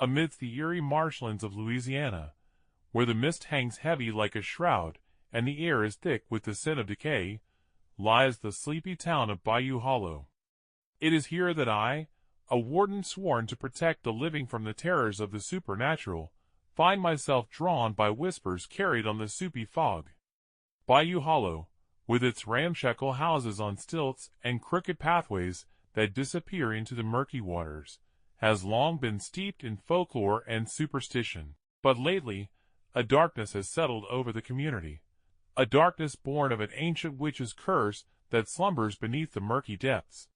Amidst the eerie marshlands of Louisiana, where the mist hangs heavy like a shroud, and the air is thick with the scent of decay, lies the sleepy town of Bayou Hollow. It is here that I, a warden sworn to protect the living from the terrors of the supernatural, find myself drawn by whispers carried on the soupy fog. Bayou Hollow, with its ramshackle houses on stilts and crooked pathways that disappear into the murky waters, has long been steeped in folklore and superstition. But lately, a darkness has settled over the community, a darkness born of an ancient witch's curse that slumbers beneath the murky depths.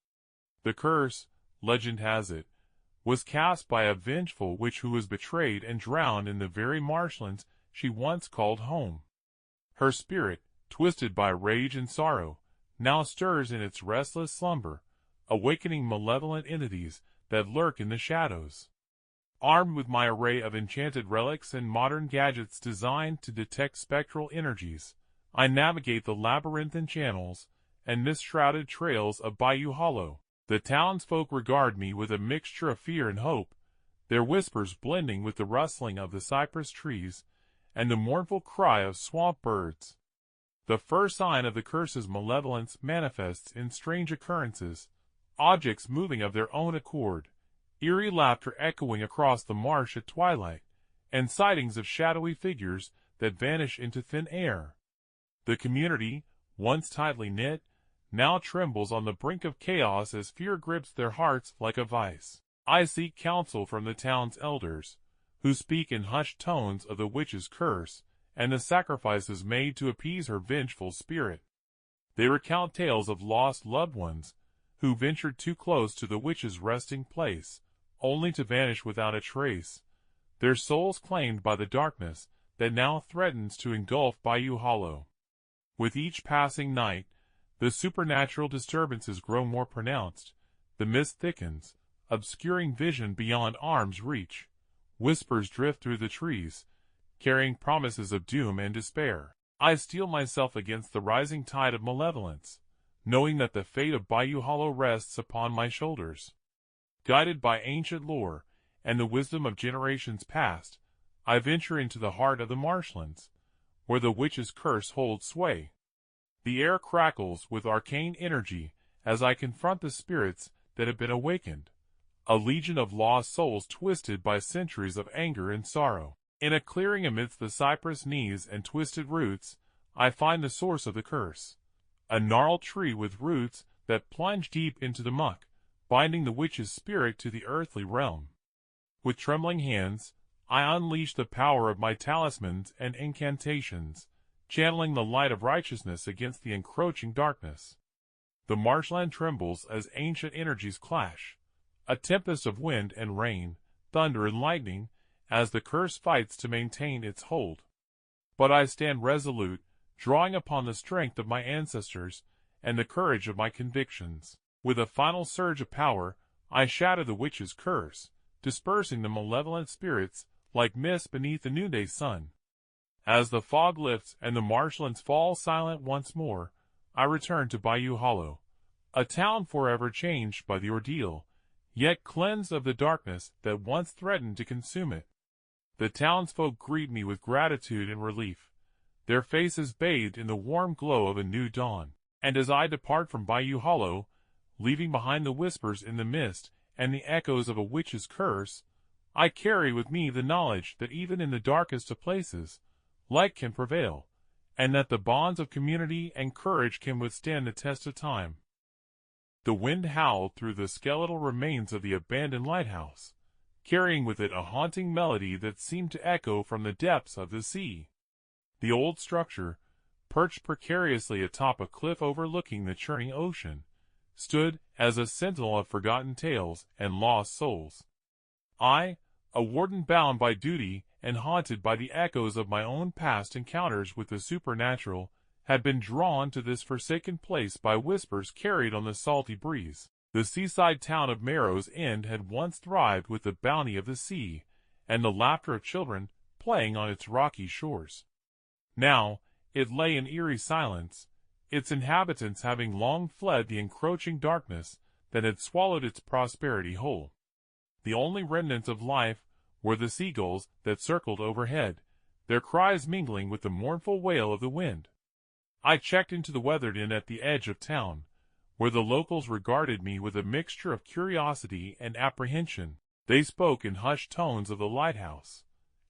The curse, legend has it, was cast by a vengeful witch who was betrayed and drowned in the very marshlands she once called home. Her spirit, twisted by rage and sorrow, now stirs in its restless slumber, awakening malevolent entities that lurk in the shadows. Armed with my array of enchanted relics and modern gadgets designed to detect spectral energies, I navigate the labyrinthine channels and mist-shrouded trails of Bayou Hollow. The townsfolk regard me with a mixture of fear and hope, their whispers blending with the rustling of the cypress trees and the mournful cry of swamp birds. The first sign of the curse's malevolence manifests in strange occurrences, objects moving of their own accord, eerie laughter echoing across the marsh at twilight, and sightings of shadowy figures that vanish into thin air. The community, once tightly knit, now trembles on the brink of chaos as fear grips their hearts like a vice. I seek counsel from the town's elders, who speak in hushed tones of the witch's curse and the sacrifices made to appease her vengeful spirit. They recount tales of lost loved ones who ventured too close to the witch's resting place, only to vanish without a trace, their souls claimed by the darkness that now threatens to engulf Bayou Hollow. With each passing night, the supernatural disturbances grow more pronounced, the mist thickens, obscuring vision beyond arm's reach. Whispers drift through the trees, carrying promises of doom and despair. I steel myself against the rising tide of malevolence, knowing that the fate of Bayou Hollow rests upon my shoulders. Guided by ancient lore and the wisdom of generations past, I venture into the heart of the marshlands, where the witch's curse holds sway. The air crackles with arcane energy as I confront the spirits that have been awakened, a legion of lost souls twisted by centuries of anger and sorrow. In a clearing amidst the cypress knees and twisted roots, I find the source of the curse, a gnarled tree with roots that plunge deep into the muck, binding the witch's spirit to the earthly realm. With trembling hands, I unleash the power of my talismans and incantations, channeling the light of righteousness against the encroaching darkness. The marshland trembles as ancient energies clash, a tempest of wind and rain, thunder and lightning, as the curse fights to maintain its hold. But I stand resolute, drawing upon the strength of my ancestors and the courage of my convictions. With a final surge of power, I shatter the witch's curse, dispersing the malevolent spirits like mist beneath the noonday sun. As the fog lifts and the marshlands fall silent once more, I return to Bayou Hollow, a town forever changed by the ordeal, yet cleansed of the darkness that once threatened to consume it. The townsfolk greet me with gratitude and relief, their faces bathed in the warm glow of a new dawn. And as I depart from Bayou Hollow, leaving behind the whispers in the mist and the echoes of a witch's curse, I carry with me the knowledge that even in the darkest of places, light can prevail, and that the bonds of community and courage can withstand the test of time. The wind howled through the skeletal remains of the abandoned lighthouse, carrying with it a haunting melody that seemed to echo from the depths of the sea. The old structure, perched precariously atop a cliff overlooking the churning ocean, stood as a sentinel of forgotten tales and lost souls. I, a warden bound by duty and haunted by the echoes of my own past encounters with the supernatural, had been drawn to this forsaken place by whispers carried on the salty breeze. The seaside town of Marrow's End had once thrived with the bounty of the sea and the laughter of children playing on its rocky shores. Now, it lay in eerie silence, its inhabitants having long fled the encroaching darkness that had swallowed its prosperity whole. The only remnants of life were the seagulls that circled overhead, their cries mingling with the mournful wail of the wind. I checked into the weathered inn at the edge of town, where the locals regarded me with a mixture of curiosity and apprehension. They spoke in hushed tones of the lighthouse,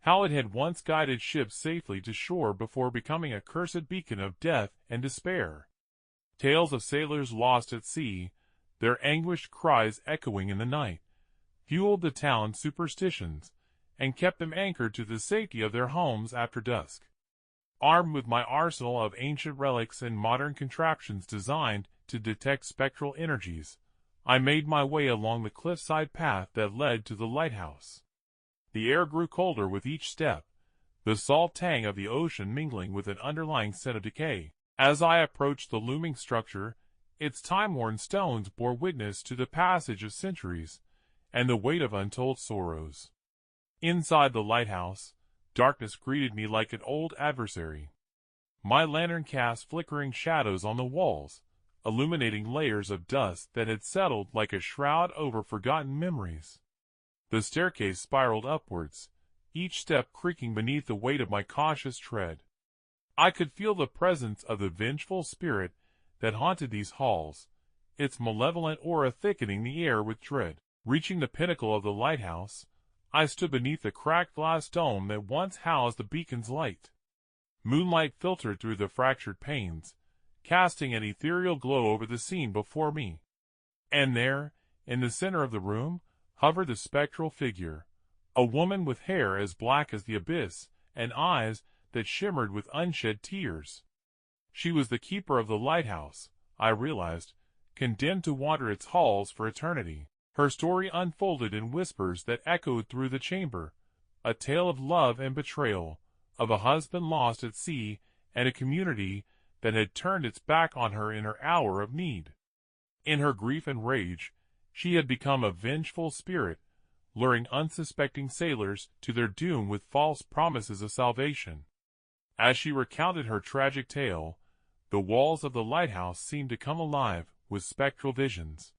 how it had once guided ships safely to shore before becoming a cursed beacon of death and despair. Tales of sailors lost at sea, their anguished cries echoing in the night, fueled the town's superstitions, and kept them anchored to the safety of their homes after dusk. Armed with my arsenal of ancient relics and modern contraptions designed to detect spectral energies, I made my way along the cliffside path that led to the lighthouse. The air grew colder with each step, the salt tang of the ocean mingling with an underlying scent of decay. As I approached the looming structure, its time-worn stones bore witness to the passage of centuries and the weight of untold sorrows. Inside the lighthouse, darkness greeted me like an old adversary. My lantern cast flickering shadows on the walls, illuminating layers of dust that had settled like a shroud over forgotten memories. The staircase spiraled upwards, each step creaking beneath the weight of my cautious tread. I could feel the presence of the vengeful spirit that haunted these halls, its malevolent aura thickening the air with dread. Reaching the pinnacle of the lighthouse, I stood beneath the cracked glass dome that once housed the beacon's light. Moonlight filtered through the fractured panes, casting an ethereal glow over the scene before me. And there, in the center of the room, hovered the spectral figure, a woman with hair as black as the abyss and eyes that shimmered with unshed tears. She was the keeper of the lighthouse, I realized, condemned to wander its halls for eternity. Her story unfolded in whispers that echoed through the chamber, a tale of love and betrayal, of a husband lost at sea and a community that had turned its back on her in her hour of need. In her grief and rage, she had become a vengeful spirit, luring unsuspecting sailors to their doom with false promises of salvation. As she recounted her tragic tale, the walls of the lighthouse seemed to come alive with spectral visions.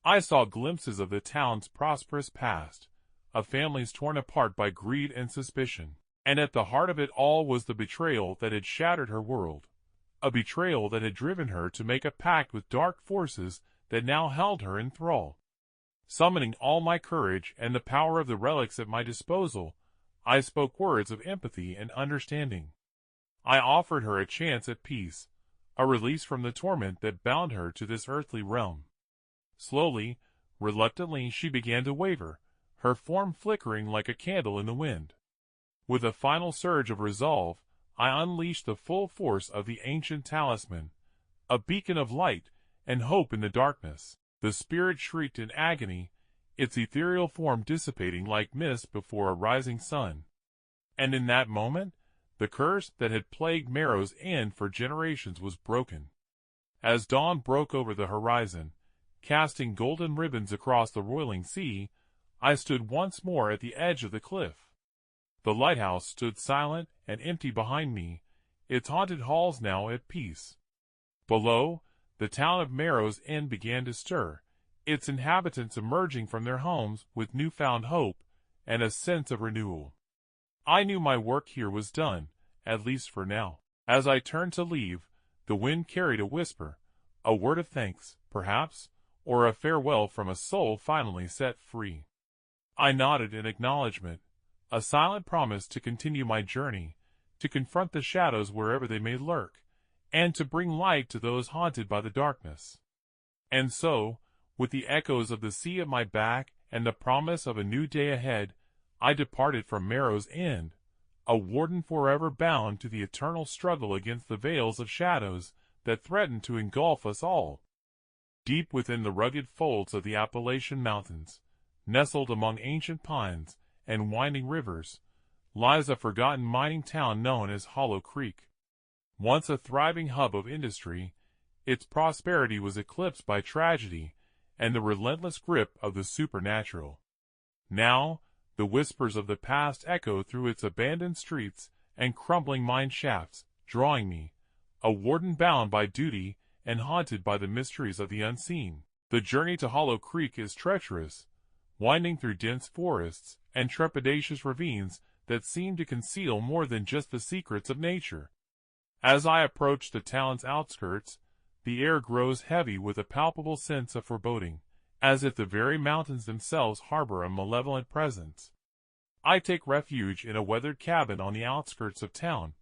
I saw glimpses of the town's prosperous past, of families torn apart by greed and suspicion, and at the heart of it all was the betrayal that had shattered her world, a betrayal that had driven her to make a pact with dark forces that now held her in thrall. Summoning all my courage and the power of the relics at my disposal, I spoke words of empathy and understanding. I offered her a chance at peace, a release from the torment that bound her to this earthly realm. Slowly, reluctantly, she began to waver, her form flickering like a candle in the wind. With a final surge of resolve, I unleashed the full force of the ancient talisman, a beacon of light and hope in the darkness. The spirit shrieked in agony, its ethereal form dissipating like mist before a rising sun. And in that moment, the curse that had plagued Marrow's End for generations was broken. As dawn broke over the horizon, casting golden ribbons across the roiling sea, I stood once more at the edge of the cliff. The lighthouse stood silent and empty behind me, its haunted halls now at peace. Below, the town of Marrow's End began to stir, its inhabitants emerging from their homes with newfound hope and a sense of renewal. I knew my work here was done, at least for now. As I turned to leave, the wind carried a whisper, a word of thanks, perhaps, or a farewell from a soul finally set free. I nodded in acknowledgement, a silent promise to continue my journey, to confront the shadows wherever they may lurk, and to bring light to those haunted by the darkness. And so, with the echoes of the sea at my back and the promise of a new day ahead, I departed from Marrow's End, a warden forever bound to the eternal struggle against the veils of shadows that threatened to engulf us all. Deep within the rugged folds of the Appalachian Mountains, nestled among ancient pines and winding rivers, lies a forgotten mining town known as Hollow Creek. Once a thriving hub of industry, its prosperity was eclipsed by tragedy and the relentless grip of the supernatural. Now, the whispers of the past echo through its abandoned streets and crumbling mine shafts, drawing me, a warden bound by duty and haunted by the mysteries of the unseen. The journey to Hollow Creek is treacherous, winding through dense forests and trepidatious ravines that seem to conceal more than just the secrets of nature. As I approach the town's outskirts, the air grows heavy with a palpable sense of foreboding, as if the very mountains themselves harbor a malevolent presence. I take refuge in a weathered cabin on the outskirts of town,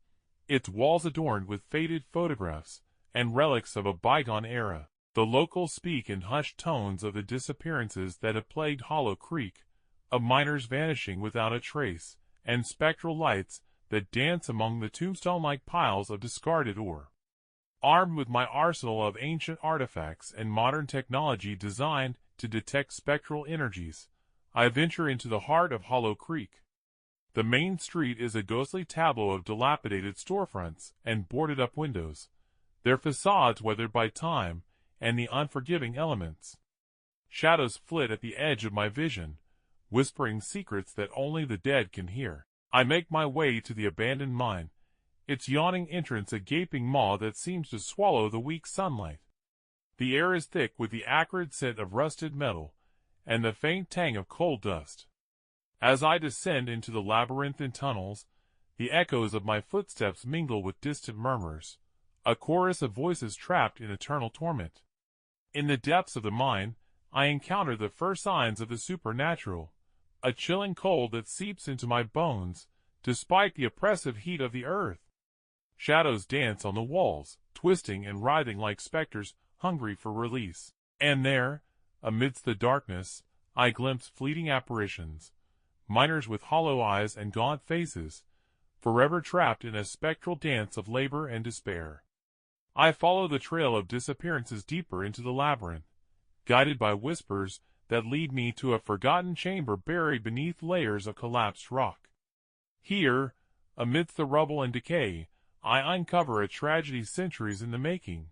its walls adorned with faded photographs and relics of a bygone era. The locals speak in hushed tones of the disappearances that have plagued Hollow Creek, of miners vanishing without a trace, and spectral lights that dance among the tombstone-like piles of discarded ore. Armed with my arsenal of ancient artifacts and modern technology designed to detect spectral energies, I venture into the heart of Hollow Creek. The main street is a ghostly tableau of dilapidated storefronts and boarded-up windows, their facades weathered by time and the unforgiving elements. Shadows flit at the edge of my vision, whispering secrets that only the dead can hear. I make my way to the abandoned mine, its yawning entrance a gaping maw that seems to swallow the weak sunlight. The air is thick with the acrid scent of rusted metal and the faint tang of coal dust. As I descend into the labyrinthine tunnels, the echoes of my footsteps mingle with distant murmurs, a chorus of voices trapped in eternal torment. In the depths of the mine, I encounter the first signs of the supernatural, a chilling cold that seeps into my bones, despite the oppressive heat of the earth. Shadows dance on the walls, twisting and writhing like specters hungry for release. And there, amidst the darkness, I glimpse fleeting apparitions, miners with hollow eyes and gaunt faces, forever trapped in a spectral dance of labor and despair. I follow the trail of disappearances deeper into the labyrinth, guided by whispers that lead me to a forgotten chamber buried beneath layers of collapsed rock. Here, amidst the rubble and decay, I uncover a tragedy centuries in the making,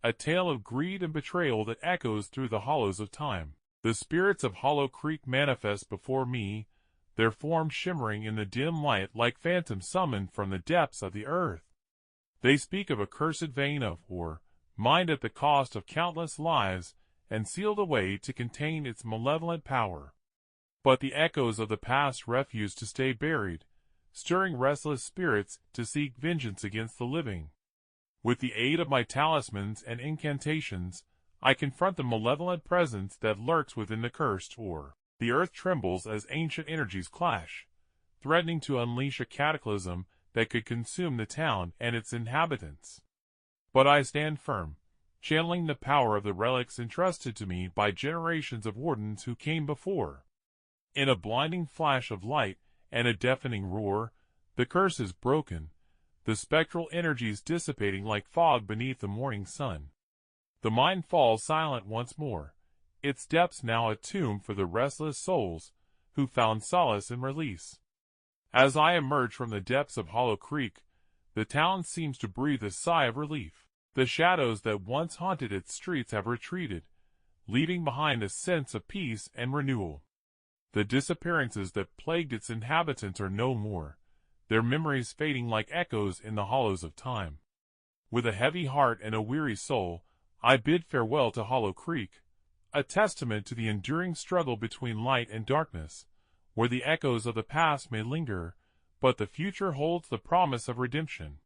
a tale of greed and betrayal that echoes through the hollows of time. The spirits of Hollow Creek manifest before me, their forms shimmering in the dim light like phantoms summoned from the depths of the earth. They speak of a cursed vein of ore, mined at the cost of countless lives, and sealed away to contain its malevolent power. But the echoes of the past refuse to stay buried, stirring restless spirits to seek vengeance against the living. With the aid of my talismans and incantations, I confront the malevolent presence that lurks within the cursed ore. The earth trembles as ancient energies clash, threatening to unleash a cataclysm that could consume the town and its inhabitants. But I stand firm, channeling the power of the relics entrusted to me by generations of wardens who came before. In a blinding flash of light and a deafening roar, the curse is broken, the spectral energies dissipating like fog beneath the morning sun. The mine falls silent once more, its depths now a tomb for the restless souls who found solace in release. As I emerge from the depths of Hollow Creek, the town seems to breathe a sigh of relief. The shadows that once haunted its streets have retreated, leaving behind a sense of peace and renewal. The disappearances that plagued its inhabitants are no more, their memories fading like echoes in the hollows of time. With a heavy heart and a weary soul, I bid farewell to Hollow Creek, a testament to the enduring struggle between light and darkness, where the echoes of the past may linger, but the future holds the promise of redemption.